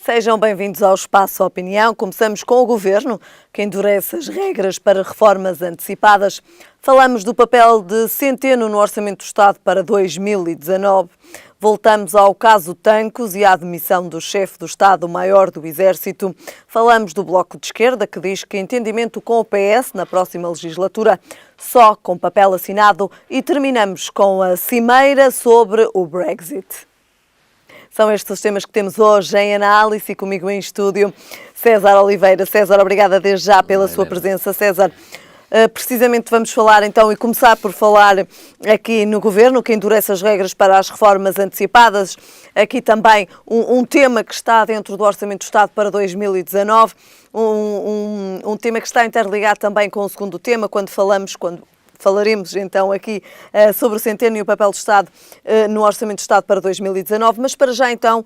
Sejam bem-vindos ao Espaço Opinião. Começamos com o Governo, que endurece as regras para reformas antecipadas. Falamos do papel de Centeno no Orçamento do Estado para 2019. Voltamos ao caso Tancos e à admissão do chefe do Estado-Maior do Exército. Falamos do Bloco de Esquerda, que diz que entendimento com o PS na próxima legislatura só com papel assinado. E terminamos com a cimeira sobre o Brexit. São estes os temas que temos hoje em análise e comigo em estúdio César Oliveira. César, obrigada desde já pela sua presença. César, precisamente vamos falar então e começar por falar aqui no Governo, que endurece as regras para as reformas antecipadas. Aqui também um tema que está dentro do Orçamento do Estado para 2019, um tema que está interligado também com o segundo tema, quando falaremos então aqui sobre o Centeno e o papel do Estado no Orçamento do Estado para 2019, mas para já então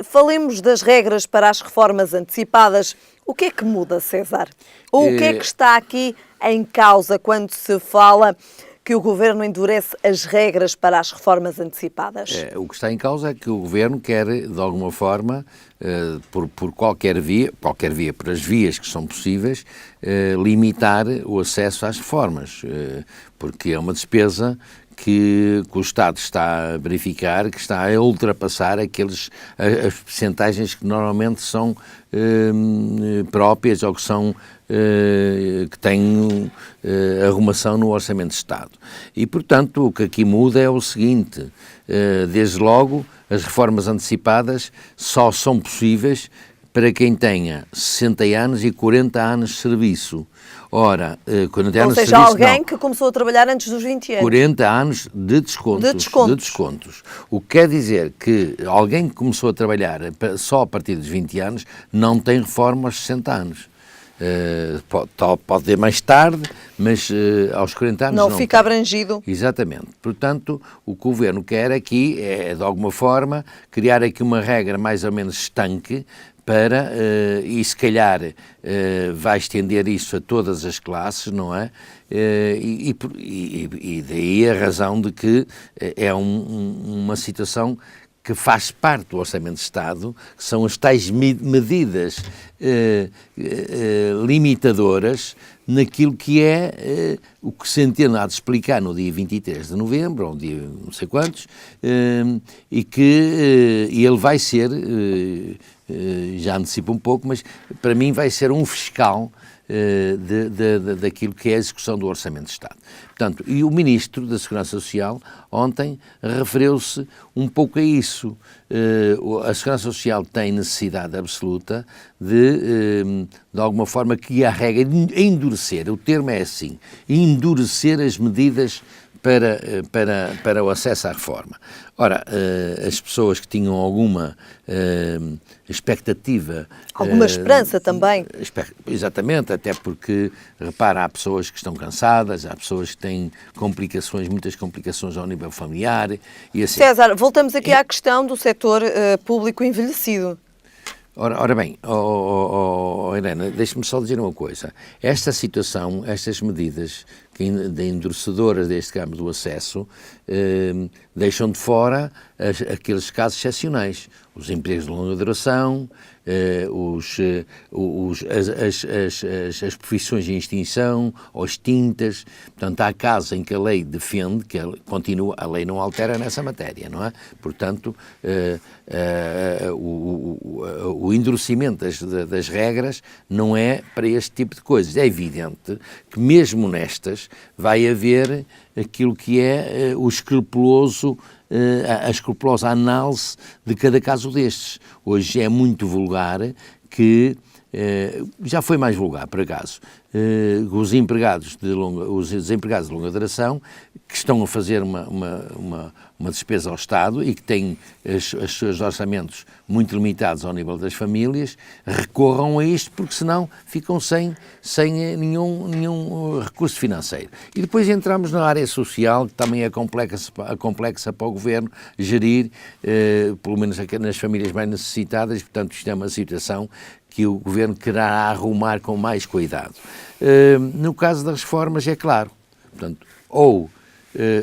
falemos das regras para as reformas antecipadas. O que é que muda, César? Ou o que é que está aqui em causa quando se fala que o Governo endurece as regras para as reformas antecipadas? O que está em causa é que o Governo quer, de alguma forma, por qualquer via, por as vias que são possíveis, limitar o acesso às reformas, porque é uma despesa que o Estado está a verificar, que está a ultrapassar as percentagens que normalmente são próprias ou que têm arrumação no Orçamento de Estado. E, portanto, o que aqui muda é o seguinte: desde logo, as reformas antecipadas só são possíveis para quem tenha 60 anos e 40 anos de serviço. Ora, 40 anos de serviço, alguém que começou a trabalhar antes dos 20 anos. 40 anos de descontos. O que quer dizer que alguém que começou a trabalhar só a partir dos 20 anos não tem reforma aos 60 anos. Pode ter mais tarde, mas aos 40 anos não fica abrangido. Exatamente. Portanto, o que o Governo quer aqui é, de alguma forma, criar aqui uma regra mais ou menos estanque para, e se calhar vai estender isso a todas as classes, não é? E daí a razão de que é uma situação que faz parte do Orçamento de Estado, que são as tais medidas limitadoras naquilo que é o que Centeno há de explicar no dia 23 de novembro, ou dia não sei quantos, e que ele vai ser, já antecipo um pouco, mas para mim vai ser um fiscal daquilo que é a execução do Orçamento de Estado. Portanto, e o Ministro da Segurança Social ontem referiu-se um pouco a isso. A Segurança Social tem necessidade absoluta de alguma forma, que a regra endurecer, o termo é assim, endurecer as medidas para o acesso à reforma. Ora, as pessoas que tinham alguma expectativa... Alguma esperança também. Exatamente, até porque, repara, há pessoas que estão cansadas, há pessoas que têm muitas complicações ao nível familiar e assim. César, voltamos aqui à questão do setor público envelhecido. Ora bem, Helena, deixe-me só dizer uma coisa. Esta situação, estas medidas endurecedoras deste campo do acesso, deixam de fora aqueles casos excepcionais. Os empregos de longa duração, as profissões em extinção ou extintas. Portanto, há casos em que a lei defende que a lei não altera nessa matéria, não é? Portanto, o endurecimento das regras não é para este tipo de coisas. É evidente que mesmo nestas vai haver aquilo que é a escrupulosa análise de cada caso destes. Hoje é muito vulgar que, já foi mais vulgar, por acaso, os desempregados de longa duração que estão a fazer uma despesa ao Estado e que têm os seus orçamentos muito limitados ao nível das famílias, recorram a isto porque senão ficam sem nenhum recurso financeiro. E depois entramos na área social, que também é complexa para o Governo gerir, pelo menos nas famílias mais necessitadas. Portanto, isto é uma situação que o Governo querá arrumar com mais cuidado. No caso das reformas, é claro, portanto, ou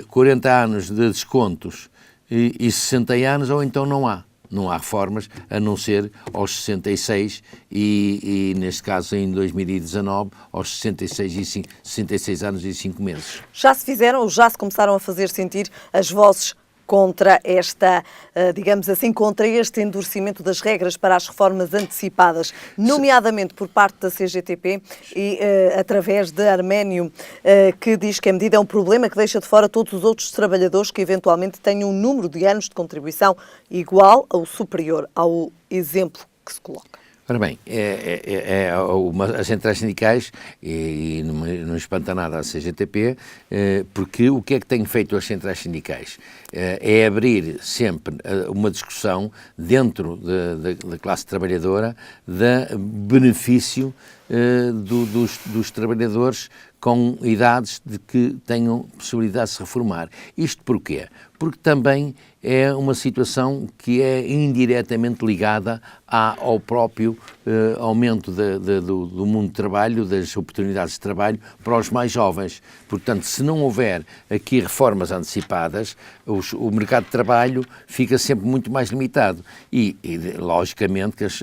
40 anos de descontos e 60 anos, ou então não há. não há reformas, a não ser aos 66 e neste caso em 2019, aos 66 anos e 5 meses. Já se fizeram ou já se começaram a fazer sentir as vozes contra esta, digamos assim, contra este endurecimento das regras para as reformas antecipadas, nomeadamente por parte da CGTP e através de Arménio, que diz que a medida é um problema que deixa de fora todos os outros trabalhadores que eventualmente tenham um número de anos de contribuição igual ou superior ao exemplo que se coloca. Ora bem, as centrais sindicais, e não espanta nada a CGTP, porque o que é que têm feito as centrais sindicais? É abrir sempre uma discussão dentro da classe trabalhadora do benefício dos trabalhadores com idades de que tenham possibilidade de se reformar. Isto porquê? Porque também é uma situação que é indiretamente ligada ao próprio aumento do mundo de trabalho, das oportunidades de trabalho para os mais jovens. Portanto, se não houver aqui reformas antecipadas, o mercado de trabalho fica sempre muito mais limitado. E logicamente, que as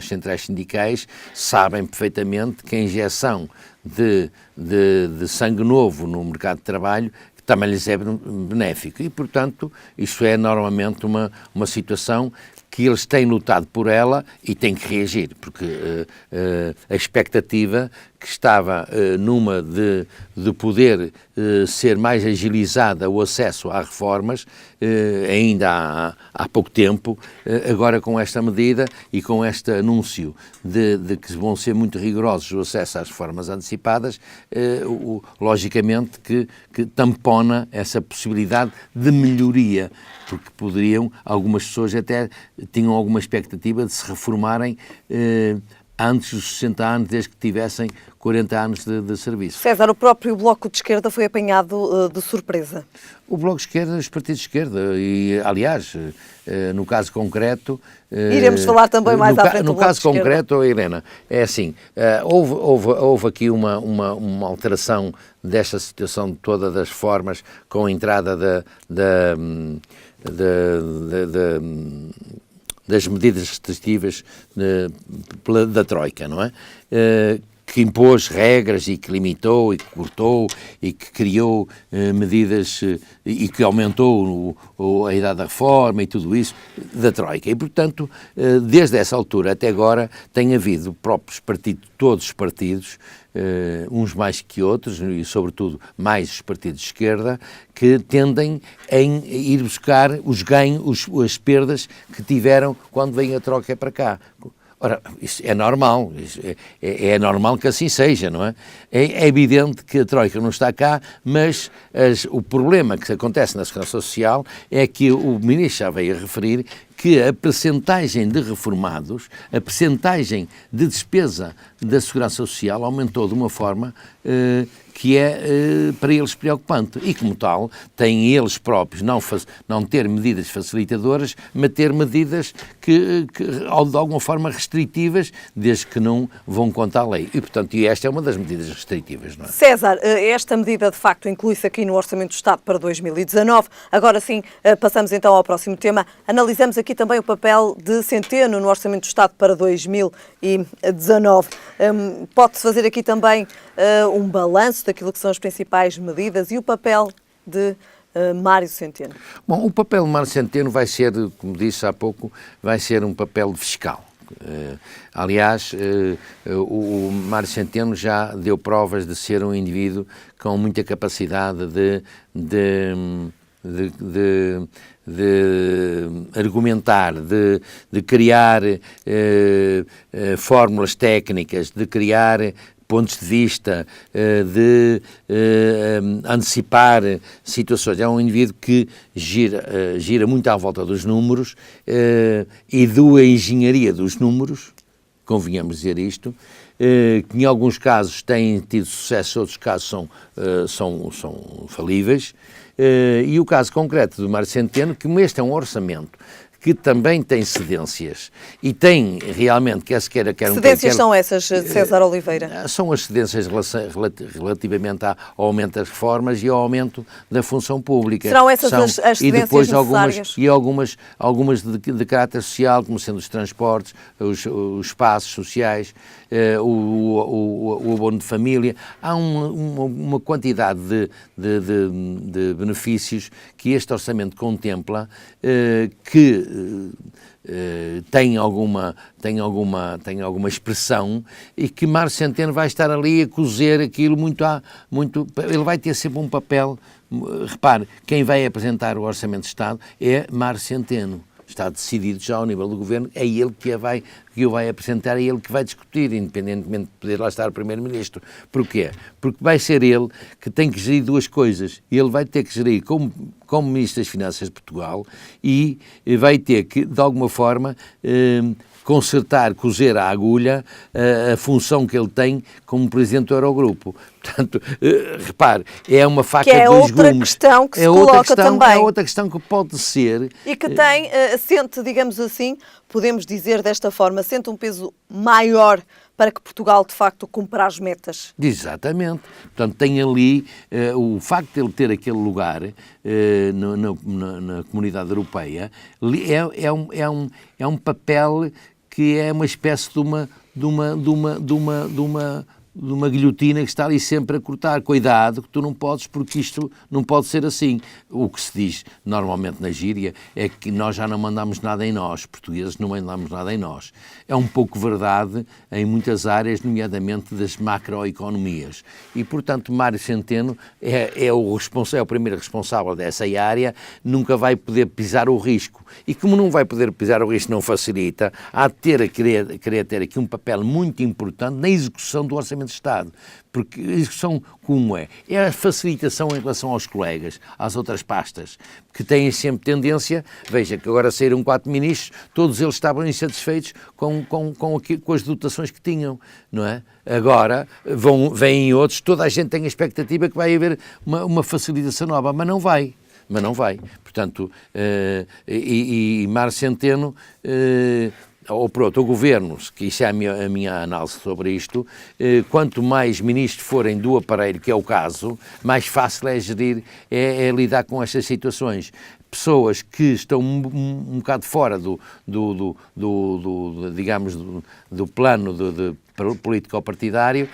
centrais sindicais sabem perfeitamente que a injeção de sangue novo no mercado de trabalho também lhes é benéfico e, portanto, isso é normalmente uma situação que eles têm lutado por ela e têm que reagir, porque a expectativa que estava numa de poder ser mais agilizada o acesso às reformas, ainda há pouco tempo, agora com esta medida e com este anúncio de que vão ser muito rigorosos o acesso às reformas antecipadas, logicamente que tampona essa possibilidade de melhoria, porque algumas pessoas até tinham alguma expectativa de se reformarem antes dos 60 anos, desde que tivessem 40 anos de serviço. César, o próprio Bloco de Esquerda foi apanhado de surpresa. O Bloco de Esquerda, os partidos de esquerda, e aliás, no caso concreto... Iremos falar também mais à frente do No Bloco caso de Esquerda. concreto, Helena, é assim, houve aqui uma alteração desta situação toda das formas com a entrada das medidas restritivas da Troika, não é? Que impôs regras e que limitou e que cortou e que criou medidas e que aumentou a idade da reforma e tudo isso da Troika. E, portanto, desde essa altura até agora tem havido próprios partidos, todos os partidos, uns mais que outros, e sobretudo mais os partidos de esquerda, que tendem a ir buscar os ganhos, as perdas que tiveram quando vem a Troika para cá. Ora, isso é normal, é normal que assim seja, não é? É evidente que a Troika não está cá, mas o problema que acontece na Segurança Social é que o Ministro já veio a referir que a percentagem de reformados, a percentagem de despesa da Segurança Social aumentou de uma forma que é para eles preocupante e, como tal, têm eles próprios não ter medidas facilitadoras, mas ter medidas que de alguma forma restritivas, desde que não vão contra a lei. E, portanto, esta é uma das medidas restritivas, não é? César, esta medida de facto inclui-se aqui no Orçamento do Estado para 2019. Agora sim, passamos então ao próximo tema. Analisamos aqui também o papel de Centeno no Orçamento do Estado para 2019. Pode-se fazer aqui também um balanço daquilo que são as principais medidas e o papel de Mário Centeno. Bom, o papel de Mário Centeno vai ser, como disse há pouco, vai ser um papel fiscal. Aliás, o Mário Centeno já deu provas de ser um indivíduo com muita capacidade de argumentar, de criar fórmulas técnicas, de criar pontos de vista, de antecipar situações. É um indivíduo que gira muito à volta dos números e da engenharia dos números, convenhamos dizer isto, que em alguns casos têm tido sucesso, outros casos são falíveis. E o caso concreto do Mário Centeno, que este é um orçamento que também tem cedências e tem realmente, quer se queira, quer não queira... Cedências são essas, César Oliveira? São as cedências relativamente ao aumento das reformas e ao aumento da função pública. Serão essas as cedências e depois necessárias? algumas de caráter social, como sendo os transportes, os espaços sociais, o abono de família. Há uma quantidade de benefícios que este orçamento contempla, que tem alguma expressão, e que Mário Centeno vai estar ali a cozer aquilo muito. Ele vai ter sempre um papel. Repare, quem vai apresentar o Orçamento de Estado é Mário Centeno. Está decidido já ao nível do Governo, é ele que o vai apresentar, é ele que vai discutir, independentemente de poder lá estar o Primeiro-Ministro. Porquê? Porque vai ser ele que tem que gerir duas coisas. Ele vai ter que gerir como Ministro das Finanças de Portugal e vai ter que, de alguma forma, cozer à agulha a função que ele tem como Presidente do Eurogrupo. Portanto, repare, é uma faca de dois gumes. Que é outra questão que se coloca também. É outra questão que pode ser... E que sente, digamos assim, podemos dizer desta forma, sente um peso maior para que Portugal, de facto, cumpra as metas. Exatamente. Portanto, tem ali o facto de ele ter aquele lugar na comunidade europeia, é um papel que é uma espécie de uma guilhotina que está ali sempre a cortar. Cuidado, que tu não podes, porque isto não pode ser assim. O que se diz normalmente na gíria é que nós já não mandamos nada em nós, portugueses não mandamos nada em nós. É um pouco verdade em muitas áreas, nomeadamente das macroeconomias. E, portanto, Mário Centeno é o primeiro responsável dessa área, nunca vai poder pisar o risco. E como não vai poder pisar o risco, não facilita, há de querer ter aqui um papel muito importante na execução do Orçamento de Estado. Porque a execução como é? É a facilitação em relação aos colegas, às outras pastas, que têm sempre tendência, veja que agora saíram 4 ministros, todos eles estavam insatisfeitos com as dotações que tinham, não é? Agora vêm outros, toda a gente tem a expectativa que vai haver uma facilitação nova, mas não vai. Portanto, e Mário Centeno... ou pronto, o Governo, que isso é a minha análise sobre isto, quanto mais ministros forem do aparelho, que é o caso, mais fácil é gerir, é lidar com estas situações. Pessoas que estão um bocado fora digamos, do plano político-partidário,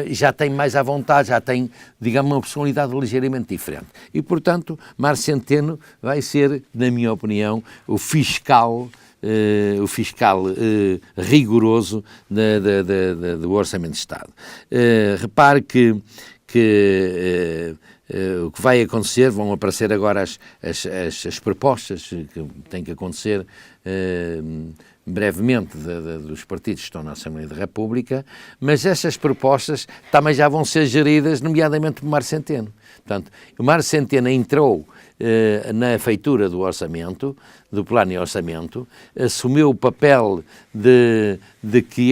já têm mais à vontade, já têm, digamos, uma personalidade ligeiramente diferente. E, portanto, Mário Centeno vai ser, na minha opinião, o fiscal rigoroso do Orçamento de Estado. Repare que o que vai acontecer, vão aparecer agora as propostas que têm que acontecer brevemente dos partidos que estão na Assembleia da República, mas essas propostas também já vão ser geridas, nomeadamente por Mário Centeno. Portanto, o Mário Centeno entrou na feitura do orçamento, do plano e orçamento, assumiu o papel de que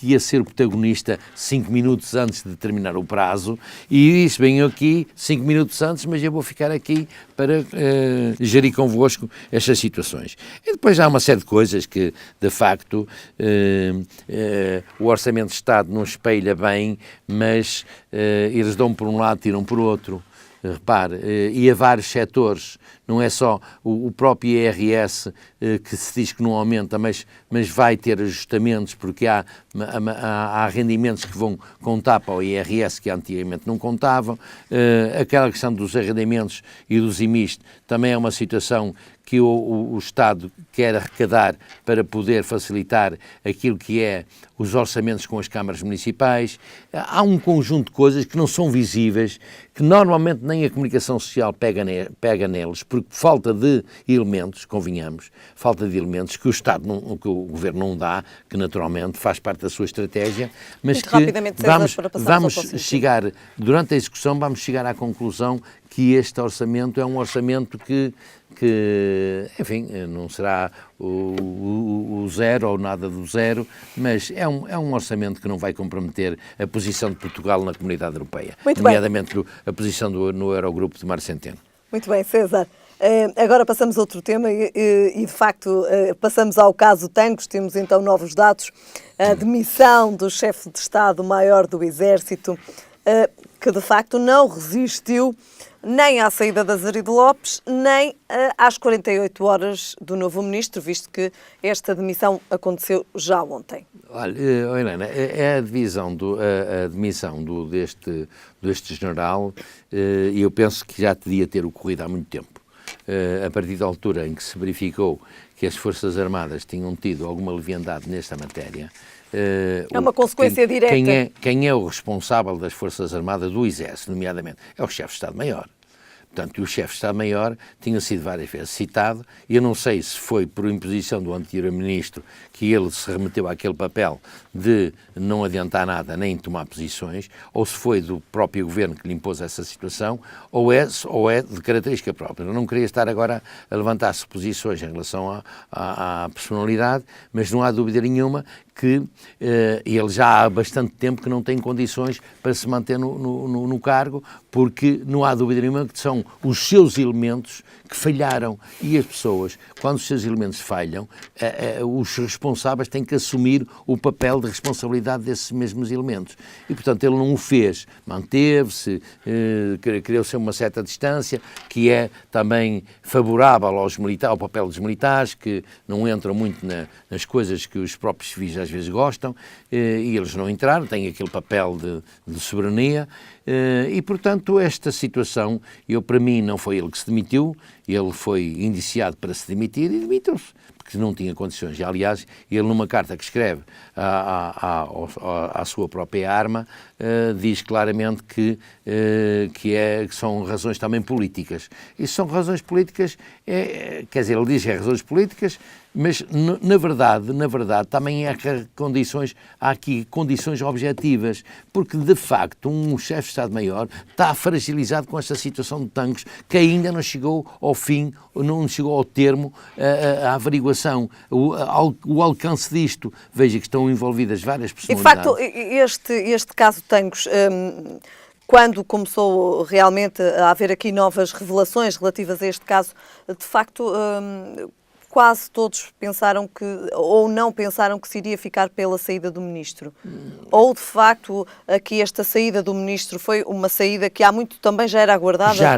ia ser o protagonista 5 minutos antes de terminar o prazo, e disse: bem, aqui 5 minutos antes, mas eu vou ficar aqui para gerir convosco estas situações. E depois há uma série de coisas que, de facto, o Orçamento de Estado não espelha bem, mas eles dão por um lado, tiram por outro. Repare, e a vários setores, não é só o próprio IRS que se diz que não aumenta, mas vai ter ajustamentos, porque há rendimentos que vão contar para o IRS que antigamente não contavam. Aquela questão dos arrendamentos e dos IMIs também é uma situação que o Estado quer arrecadar para poder facilitar aquilo que é os orçamentos com as câmaras municipais. Há um conjunto de coisas que não são visíveis, que normalmente nem a comunicação social pega neles, porque falta de elementos, convenhamos, falta de elementos que o Estado, que o Governo não dá, que naturalmente faz parte da sua estratégia, mas muito que vamos chegar, durante a execução, vamos chegar à conclusão que este orçamento é um orçamento que enfim, não será o zero ou nada do zero, mas é um orçamento que não vai comprometer a posição de Portugal na Comunidade Europeia, nomeadamente a posição no Eurogrupo de Mário Centeno. Muito bem, César. Agora passamos a outro tema e de facto, passamos ao caso Tancos. Temos então novos dados. A demissão do chefe de Estado-Maior do Exército, que de facto não resistiu nem à saída da Zarido Lopes, nem às 48 horas do novo ministro, visto que esta demissão aconteceu já ontem. Olha, Helena, a demissão deste general, eu penso que já devia ter ocorrido há muito tempo. A partir da altura em que se verificou que as Forças Armadas tinham tido alguma leviandade nesta matéria. É uma consequência direta. Quem é o responsável das Forças Armadas do Exército, nomeadamente, é o chefe de Estado-Maior. Portanto, o chefe de Estado-Maior tinha sido várias vezes citado. Eu não sei se foi por imposição do anterior ministro que ele se remeteu àquele papel de não adiantar nada nem tomar posições, ou se foi do próprio governo que lhe impôs essa situação, ou é de característica própria. Eu não queria estar agora a levantar suposições em relação à personalidade, mas não há dúvida nenhuma que ele já há bastante tempo que não tem condições para se manter no cargo, porque não há dúvida nenhuma que são os seus elementos que falharam. E as pessoas, quando os seus elementos falham, os responsáveis têm que assumir o papel de responsabilidade desses mesmos elementos. E, portanto, ele não o fez. Manteve-se, criou-se uma certa distância, que é também favorável aos militares, ao papel dos militares, que não entram muito nas coisas que os próprios civis às vezes gostam, e eles não entraram, têm aquele papel de soberania, e, portanto, esta situação, para mim, não foi ele que se demitiu, ele foi indiciado para se demitir e demitiu-se, porque não tinha condições. E, aliás, ele, numa carta que escreve à sua própria arma, diz claramente que são razões também políticas. E são razões políticas, quer dizer, ele diz que é razões políticas, mas, na verdade, também há aqui condições objetivas, porque, de facto, um chefe de Estado-Maior está fragilizado com esta situação de Tancos, que ainda não chegou ao fim, não chegou ao termo a averiguação, o alcance disto. Veja que estão envolvidas várias personalidades. E, de facto, este caso Tancos, quando começou realmente a haver aqui novas revelações relativas a este caso, de facto, quase todos pensaram ou não pensaram que se iria ficar pela saída do ministro. Ou, de facto, aqui esta saída do ministro foi uma saída que há muito também já era aguardada. Já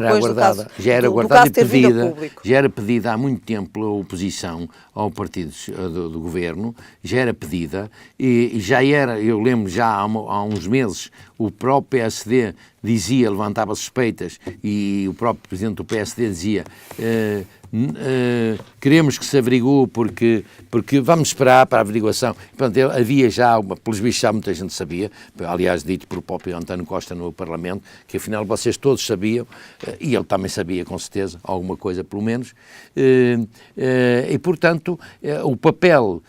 era aguardada e pedida. Já era pedida há muito tempo pela oposição ao partido do governo, já era pedida e já era, eu lembro já há uns meses, o próprio PSD levantava suspeitas e o próprio presidente do PSD dizia queremos que se averigue porque vamos esperar para a averiguação. Portanto, havia já, pelos bichos já muita gente sabia, aliás dito por o próprio António Costa no Parlamento, que afinal vocês todos sabiam, e ele também sabia com certeza, alguma coisa pelo menos, e portanto o papel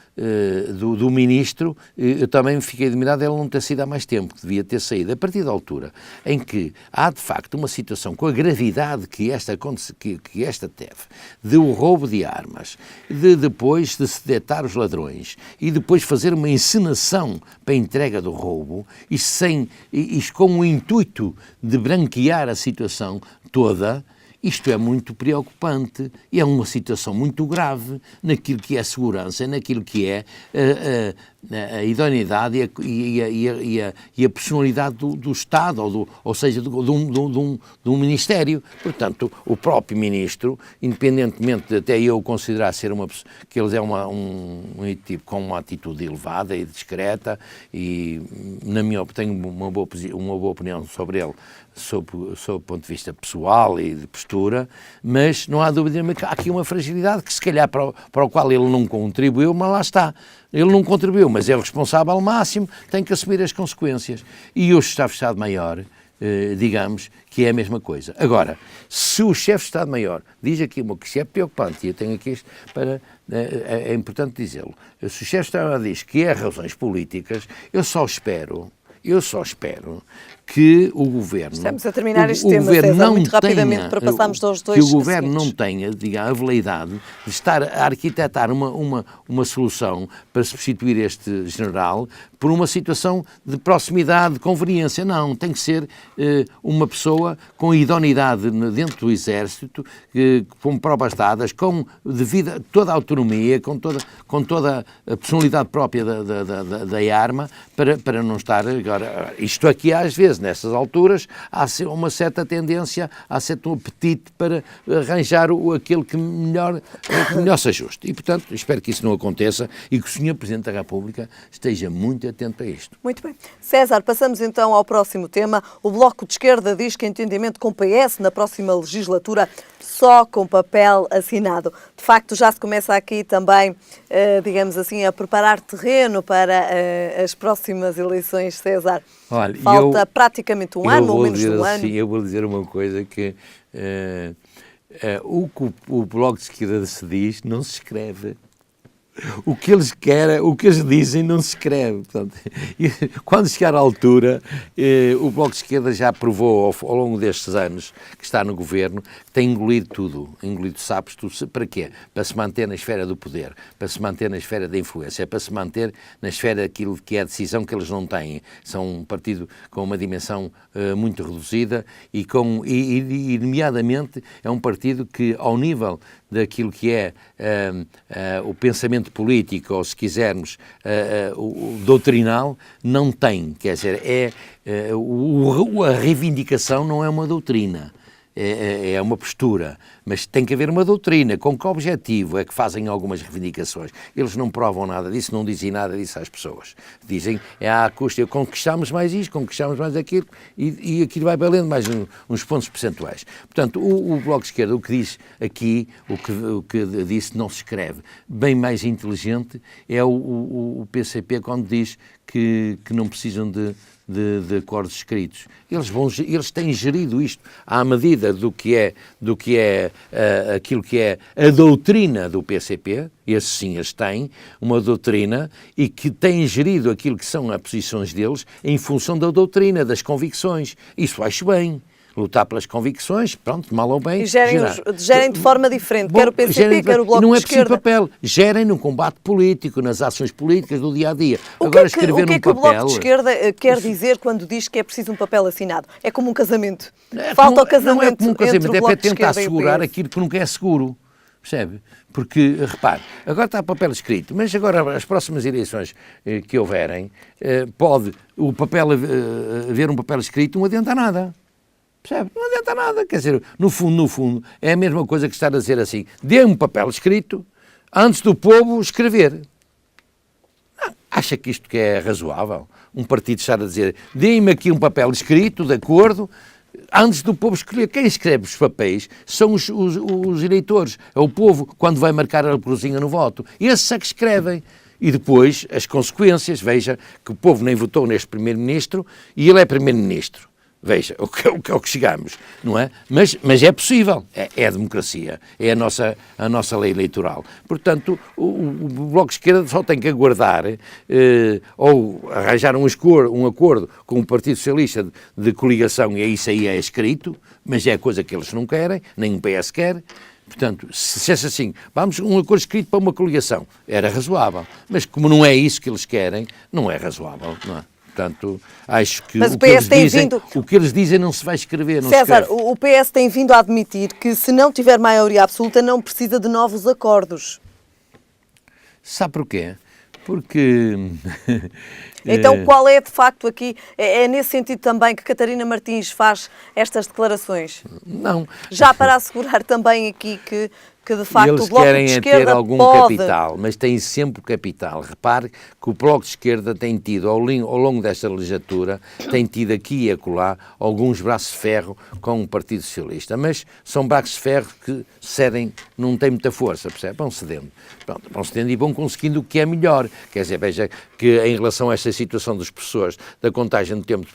do ministro, eu também fiquei admirado ele não ter saído há mais tempo, que devia ter saído. A partir da altura em que há de facto uma situação com a gravidade que esta teve, de o roubo de armas, depois de se detectar os ladrões e depois fazer uma encenação para a entrega do roubo, isto com o intuito de branquear a situação toda, isto é muito preocupante e é uma situação muito grave naquilo que é a segurança, naquilo que é a idoneidade e a personalidade do Estado, ou seja, de um Ministério. Portanto, o próprio Ministro, independentemente de até eu considerar que ele é um tipo com uma atitude elevada e discreta e, na minha opinião, tenho uma boa opinião sobre ele, sob o ponto de vista pessoal e de postura, mas não há dúvida nenhuma que há aqui uma fragilidade que se calhar para o qual ele não contribuiu, mas lá está. Ele não contribuiu, mas é o responsável máximo, tem que assumir as consequências. E o chefe de Estado-Maior, digamos, que é a mesma coisa. Agora, se o chefe de Estado-Maior diz aqui uma coisa que é preocupante, e eu tenho aqui isto é importante dizê-lo, se o chefe de Estado-Maior diz que é razões políticas, eu só espero que o Governo... Estamos a terminar este tema, César, muito rapidamente, para passarmos aos dois que o Governo seguintes. não tenha, digamos, a veleidade de estar a arquitetar uma solução para substituir este general por uma situação de proximidade, de conveniência. Não, tem que ser uma pessoa com idoneidade dentro do Exército, com provas dadas, com devido toda a autonomia, com toda a personalidade própria da arma, para não estar agora... Isto aqui, às vezes, nessas alturas, há uma certa tendência, há certo apetite para arranjar aquele que melhor se ajuste. E, portanto, espero que isso não aconteça e que o Sr. Presidente da República esteja muito atento a isto. Muito bem. César, passamos então ao próximo tema. O Bloco de Esquerda diz que entendimento com o PS na próxima legislatura só com papel assinado. De facto, já se começa aqui também, digamos assim, a preparar terreno para as próximas eleições, César. Olha, falta praticamente um ano, ou menos de um ano. Eu vou dizer uma coisa que o que o Bloco de Esquerda se diz não se escreve. O que eles querem, o que eles dizem não se escreve. Portanto, quando chegar à altura, o Bloco de Esquerda já provou ao longo destes anos que está no governo, que tem engolido tudo, engolido sapos, tudo. Para quê? Para se manter na esfera do poder, para se manter na esfera da influência, para se manter na esfera daquilo que é a decisão que eles não têm. São um partido com uma dimensão muito reduzida e nomeadamente, é um partido que, ao nível daquilo que é o pensamento político, ou se quisermos, o doutrinal, não tem. Quer dizer, a reivindicação não é uma doutrina. É uma postura, mas tem que haver uma doutrina. Com que objetivo é que fazem algumas reivindicações? Eles não provam nada disso, não dizem nada disso às pessoas. Dizem, à custa, conquistamos mais isto, conquistamos mais aquilo, e aquilo vai valendo mais uns pontos percentuais. Portanto, o Bloco de Esquerda, o que diz aqui, o que disse, não se escreve. Bem mais inteligente é o PCP quando diz que não precisam de acordos escritos. Eles têm gerido isto à medida do que é aquilo que é a doutrina do PCP, esses sim as têm, uma doutrina, e que têm gerido aquilo que são as posições deles em função da doutrina, das convicções. Isso acho bem. Lutar pelas convicções, pronto, mal ou bem. E gerem de forma diferente, quer o PCP, quer o Bloco de Esquerda. Não é preciso papel, gerem no combate político, nas ações políticas do dia a dia. Agora, escrever num papel... O que é que o Bloco de Esquerda quer dizer quando diz que é preciso um papel assinado? É como um casamento. Falta o casamento. Não é como um casamento, é para tentar assegurar aquilo que nunca é seguro. Percebe? Porque, repare, agora está papel escrito, mas agora as próximas eleições que houverem, pode o papel haver um papel escrito, não adianta nada. Percebe? Não adianta nada, quer dizer, no fundo, é a mesma coisa que estar a dizer assim, dê um papel escrito antes do povo escrever. Acha que isto que é razoável? Um partido estar a dizer, dê-me aqui um papel escrito, de acordo, antes do povo escolher. Quem escreve os papéis são os eleitores, é o povo, quando vai marcar a cruzinha no voto. Esses é que escrevem. E depois, as consequências, veja que o povo nem votou neste primeiro-ministro e ele é primeiro-ministro. Veja, o que é o que chegamos, não é? Mas é possível, é a democracia, é a nossa lei eleitoral. Portanto, o Bloco de Esquerda só tem que aguardar ou arranjar um acordo com o Partido Socialista de coligação, e isso aí é escrito, mas é a coisa que eles não querem, nem o PS quer. Portanto, se dissesse assim, vamos um acordo escrito para uma coligação, era razoável. Mas como não é isso que eles querem, não é razoável, não é? Portanto, acho que o que eles dizem não se vai escrever. Não César, o PS tem vindo a admitir que se não tiver maioria absoluta não precisa de novos acordos. Sabe porquê? Porque... Então qual é de facto aqui, é nesse sentido também que Catarina Martins faz estas declarações? Não. Já para assegurar também aqui que de facto eles o Bloco querem de Esquerda ter algum capital, mas têm sempre capital. Repare que o Bloco de Esquerda tem tido, ao longo desta legislatura, tem tido aqui e acolá alguns braços de ferro com o Partido Socialista, mas são braços de ferro que cedem, não têm muita força, percebe? Vão cedendo. Pronto, vão cedendo e vão conseguindo o que é melhor. Quer dizer, veja que em relação a esta situação dos professores, da contagem do tempo,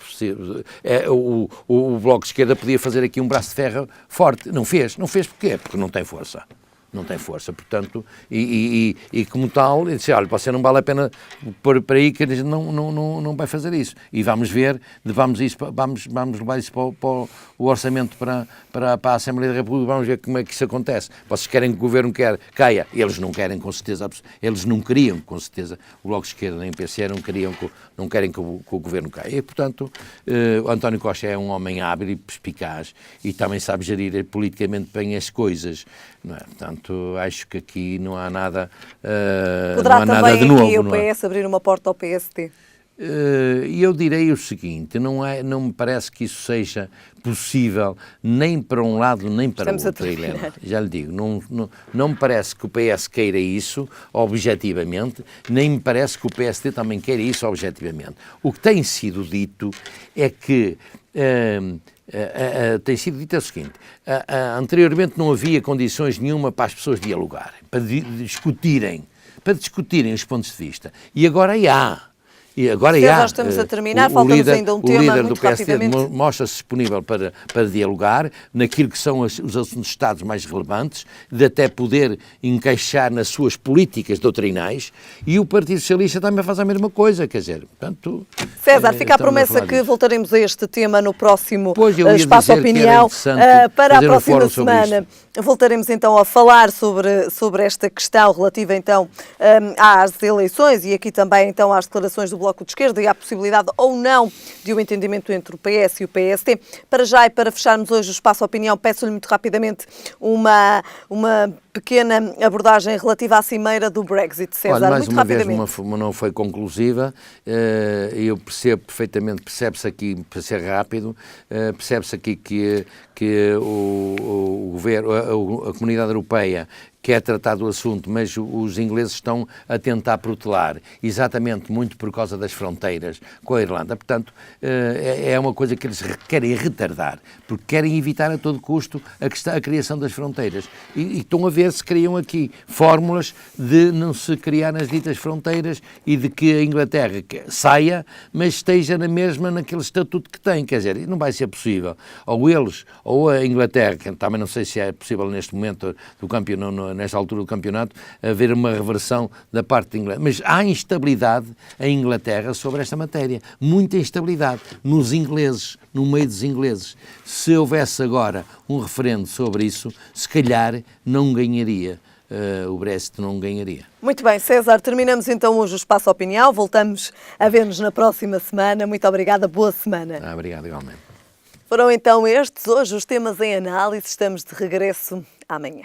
o Bloco de Esquerda podia fazer aqui um braço de ferro forte. Não fez. Não fez porquê? Porque não tem força. não tem força, portanto, e como tal, ele disse, olha, você não vale a pena pôr para aí que a gente não vai fazer isso. E vamos ver, vamos levar isso para o orçamento para a Assembleia da República, vamos ver como é que isso acontece. Vocês querem que o Governo caia? Eles não querem, com certeza, eles não queriam, com certeza, o Bloco de Esquerda nem o PC não querem que o Governo caia. E, portanto, o António Costa é um homem hábil e perspicaz e também sabe gerir politicamente bem as coisas, não é? Portanto, acho que aqui não há nada, Poderá não há nada também de novo. aqui o não é? PS abrir uma porta ao PST? E eu direi o seguinte, não me parece que isso seja possível nem para um lado nem para o outro, Helena. Já lhe digo, não me parece que o PS queira isso objetivamente, nem me parece que o PSD também queira isso objetivamente. O que tem sido dito é que tem sido dito é o seguinte, anteriormente não havia condições nenhuma para as pessoas dialogarem, para discutirem os pontos de vista, e agora há. E agora Nós estamos a terminar, falta-nos ainda um tema, o líder muito do PSD rapidamente. mostra-se disponível para dialogar naquilo que são os assuntos de Estado mais relevantes, de até poder encaixar nas suas políticas doutrinais, e o Partido Socialista também faz a mesma coisa, quer dizer, portanto... César, fica a promessa que voltaremos a este tema no próximo Espaço Opinião. Para a próxima semana voltaremos então a falar sobre esta questão relativa então às eleições e aqui também então às declarações do Bloco de Esquerda e à possibilidade ou não de um entendimento entre o PS e o PSD. Para já e para fecharmos hoje o Espaço Opinião, peço-lhe muito rapidamente uma pequena abordagem relativa à cimeira do Brexit. César, olha, mais muito uma rapidamente. vez não foi conclusiva, eu percebo perfeitamente, percebe-se aqui, para ser rápido, percebe-se aqui que o governo, a Comunidade Europeia quer tratar do assunto, mas os ingleses estão a tentar protelar, exatamente muito por causa das fronteiras com a Irlanda. Portanto, é uma coisa que eles querem retardar, porque querem evitar a todo custo a criação das fronteiras. E estão a ver se criam aqui fórmulas de não se criar nas ditas fronteiras e de que a Inglaterra saia, mas esteja na mesma naquele estatuto que tem. Quer dizer, não vai ser possível. Ou eles, ou a Inglaterra, que também não sei se é possível neste momento do campeonato, nesta altura do campeonato, haver uma reversão da parte de Inglaterra. Mas há instabilidade em Inglaterra sobre esta matéria. Muita instabilidade nos ingleses, no meio dos ingleses. Se houvesse agora um referendo sobre isso, se calhar não ganharia. O Brexit não ganharia. Muito bem, César, terminamos então hoje o Espaço Opinião. Voltamos a ver-nos na próxima semana. Muito obrigada, boa semana. Obrigado, igualmente. Foram então estes hoje os temas em análise. Estamos de regresso amanhã.